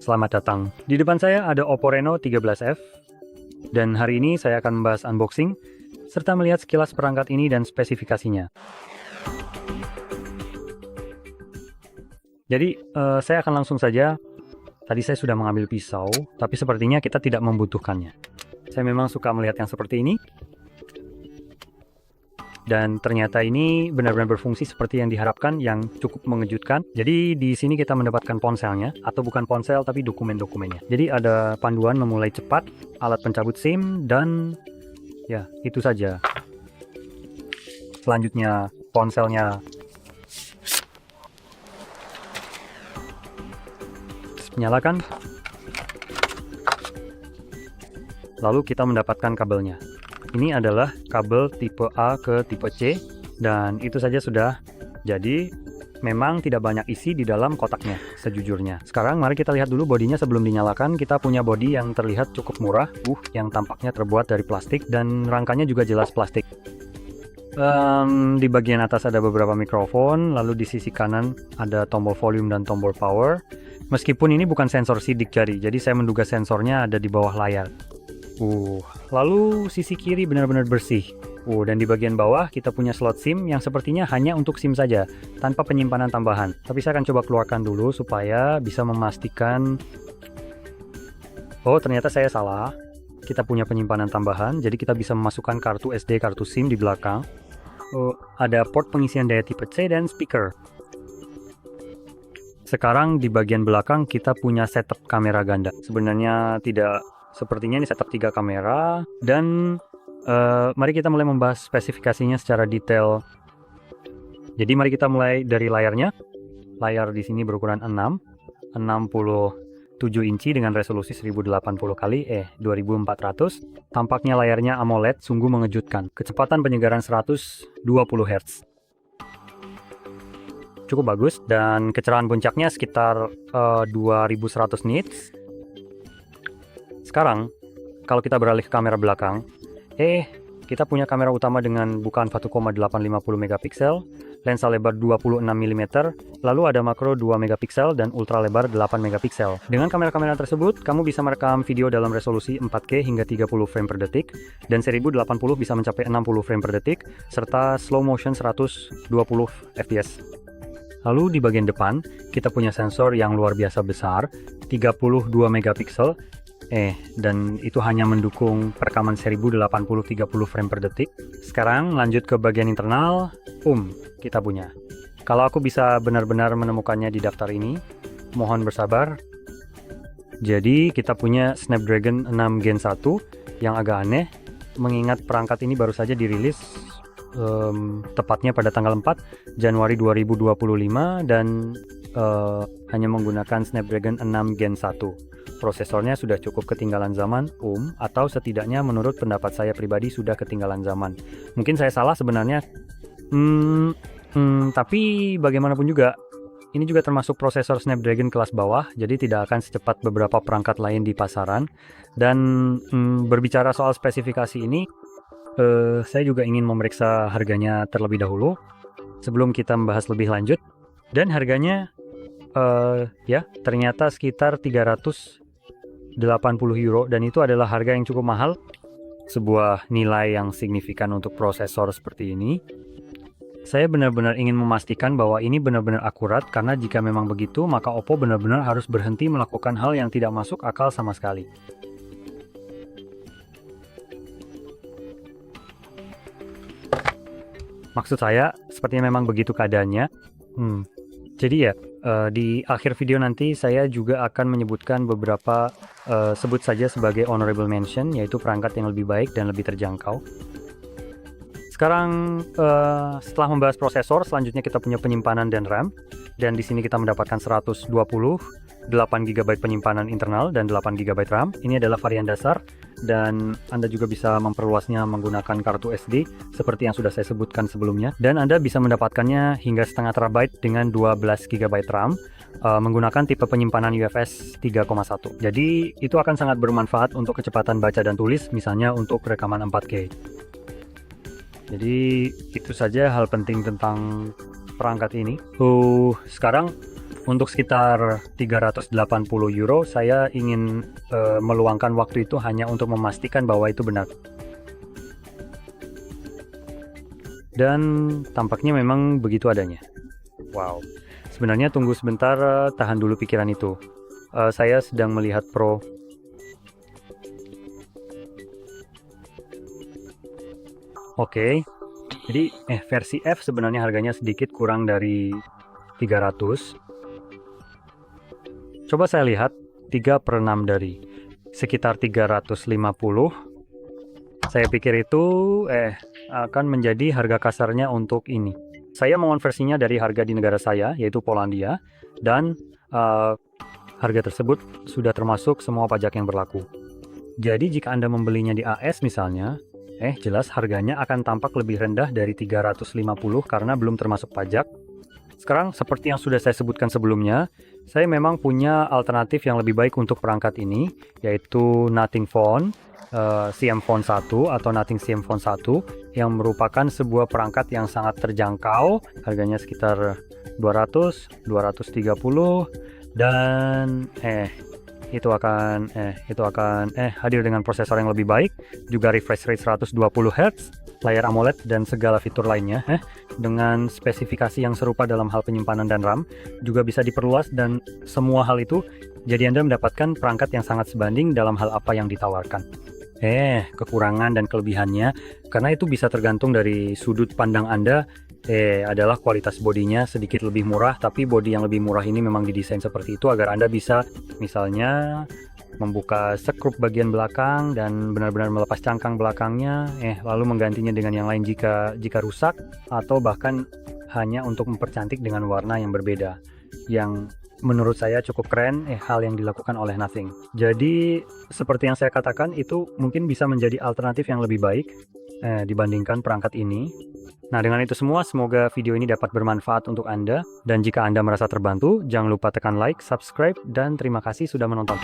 Selamat datang. Di depan saya ada Oppo Reno 13F, dan hari ini saya akan membahas unboxing, serta melihat sekilas perangkat ini dan spesifikasinya. Jadi, saya akan langsung saja. Tadi saya sudah mengambil pisau, tapi sepertinya kita tidak membutuhkannya. Saya memang suka melihat yang seperti ini. Dan ternyata ini benar-benar berfungsi seperti yang diharapkan, yang cukup mengejutkan. Jadi di sini kita mendapatkan ponselnya, atau bukan ponsel tapi dokumen-dokumennya. Jadi ada panduan memulai cepat, alat pencabut SIM, dan ya itu saja. Selanjutnya ponselnya. Nyalakan. Lalu kita mendapatkan kabelnya. Ini adalah kabel tipe A ke tipe C, dan itu saja sudah. Jadi memang tidak banyak isi di dalam kotaknya sejujurnya. Sekarang mari kita lihat dulu bodinya sebelum dinyalakan. Kita punya bodi yang terlihat cukup murah, yang tampaknya terbuat dari plastik, dan rangkanya juga jelas plastik. Di bagian atas ada beberapa mikrofon, lalu di sisi kanan ada tombol volume dan tombol power. Meskipun ini bukan sensor sidik jari, jadi saya menduga sensornya ada di bawah layar. Lalu sisi kiri benar-benar bersih. Dan di bagian bawah kita punya slot SIM yang sepertinya hanya untuk SIM saja, tanpa penyimpanan tambahan. Tapi saya akan coba keluarkan dulu supaya bisa memastikan. Ternyata saya salah. Kita punya penyimpanan tambahan, jadi kita bisa memasukkan kartu SD, kartu SIM di belakang. Ada port pengisian daya tipe C dan speaker. Sekarang di bagian belakang kita punya setup kamera ganda. Sebenarnya tidak. Sepertinya ini setup 3 kamera, dan mari kita mulai membahas spesifikasinya secara detail. Jadi mari kita mulai dari layarnya. Layar di sini berukuran 67 inci dengan resolusi 1080 kali 2400. Tampaknya layarnya AMOLED, sungguh mengejutkan. Kecepatan penyegaran 120 Hz. Cukup bagus, dan kecerahan puncaknya sekitar 2100 nits. Sekarang, kalau kita beralih ke kamera belakang, kita punya kamera utama dengan bukaan 1,850 megapiksel, lensa lebar 26 mm, lalu ada makro 2 megapiksel dan ultra lebar 8 megapiksel. Dengan kamera-kamera tersebut, kamu bisa merekam video dalam resolusi 4K hingga 30 frame per detik, dan 1080 bisa mencapai 60 frame per detik, serta slow motion 120 fps. Lalu di bagian depan, kita punya sensor yang luar biasa besar, 32 megapiksel, dan itu hanya mendukung perekaman 1080 30 frame per detik. Sekarang lanjut ke bagian internal. Kita punya. Kalau aku bisa benar-benar menemukannya di daftar ini, mohon bersabar. Jadi kita punya Snapdragon 6 Gen 1 yang agak aneh, mengingat perangkat ini baru saja dirilis tepatnya pada tanggal 4 Januari 2025, dan hanya menggunakan Snapdragon 6 Gen 1. Prosesornya sudah cukup ketinggalan zaman, atau setidaknya menurut pendapat saya pribadi sudah ketinggalan zaman. Mungkin saya salah sebenarnya, tapi bagaimanapun juga, ini juga termasuk prosesor Snapdragon kelas bawah, jadi tidak akan secepat beberapa perangkat lain di pasaran. Dan berbicara soal spesifikasi ini, saya juga ingin memeriksa harganya terlebih dahulu, sebelum kita membahas lebih lanjut. Dan harganya, ternyata sekitar 380 euro, dan itu adalah harga yang cukup mahal. Sebuah nilai yang signifikan untuk prosesor seperti ini. Saya benar-benar ingin memastikan bahwa ini benar-benar akurat, karena jika memang begitu, maka Oppo benar-benar harus berhenti melakukan hal yang tidak masuk akal sama sekali. Maksud saya, sepertinya memang begitu keadaannya. Jadi ya, di akhir video nanti saya juga akan menyebutkan beberapa, sebut saja sebagai honorable mention, yaitu perangkat yang lebih baik dan lebih terjangkau. Sekarang, setelah membahas prosesor, selanjutnya kita punya penyimpanan dan RAM. Dan di sini kita mendapatkan 128 GB penyimpanan internal dan 8 GB RAM. Ini adalah varian dasar, dan Anda juga bisa memperluasnya menggunakan kartu SD seperti yang sudah saya sebutkan sebelumnya. Dan Anda bisa mendapatkannya hingga setengah terabyte dengan 12 GB RAM, menggunakan tipe penyimpanan UFS 3.1. Jadi itu akan sangat bermanfaat untuk kecepatan baca dan tulis, misalnya untuk rekaman 4K. Jadi itu saja hal penting tentang perangkat ini. Sekarang Untuk sekitar 380 euro, saya ingin meluangkan waktu itu hanya untuk memastikan bahwa itu benar. Dan tampaknya memang begitu adanya. Wow. Sebenarnya tunggu sebentar, tahan dulu pikiran itu. Saya sedang melihat Pro. Oke. Jadi versi F sebenarnya harganya sedikit kurang dari 300. Coba saya lihat 3/6 dari sekitar 350. Saya pikir itu akan menjadi harga kasarnya untuk ini. Saya mengonversinya dari harga di negara saya, yaitu Polandia, dan harga tersebut sudah termasuk semua pajak yang berlaku. Jadi jika Anda membelinya di AS misalnya, jelas harganya akan tampak lebih rendah dari 350 karena belum termasuk pajak. Sekarang, seperti yang sudah saya sebutkan sebelumnya, saya memang punya alternatif yang lebih baik untuk perangkat ini, yaitu Nothing Phone, CM Phone 1 atau Nothing CM Phone 1, yang merupakan sebuah perangkat yang sangat terjangkau, harganya sekitar 200, 230, dan itu akan hadir dengan prosesor yang lebih baik, juga refresh rate 120 Hz, layar AMOLED dan segala fitur lainnya, dengan spesifikasi yang serupa dalam hal penyimpanan dan RAM, juga bisa diperluas dan semua hal itu, jadi Anda mendapatkan perangkat yang sangat sebanding dalam hal apa yang ditawarkan. Kekurangan dan kelebihannya, karena itu bisa tergantung dari sudut pandang Anda, adalah kualitas bodinya sedikit lebih murah, tapi bodi yang lebih murah ini memang didesain seperti itu agar Anda bisa misalnya membuka sekrup bagian belakang dan benar-benar melepas cangkang belakangnya, lalu menggantinya dengan yang lain jika rusak, atau bahkan hanya untuk mempercantik dengan warna yang berbeda, yang menurut saya cukup keren, hal yang dilakukan oleh Nothing. Jadi seperti yang saya katakan, itu mungkin bisa menjadi alternatif yang lebih baik dibandingkan perangkat ini. Nah, dengan itu semua, semoga video ini dapat bermanfaat untuk Anda, dan jika Anda merasa terbantu, jangan lupa tekan like, subscribe, dan terima kasih sudah menonton.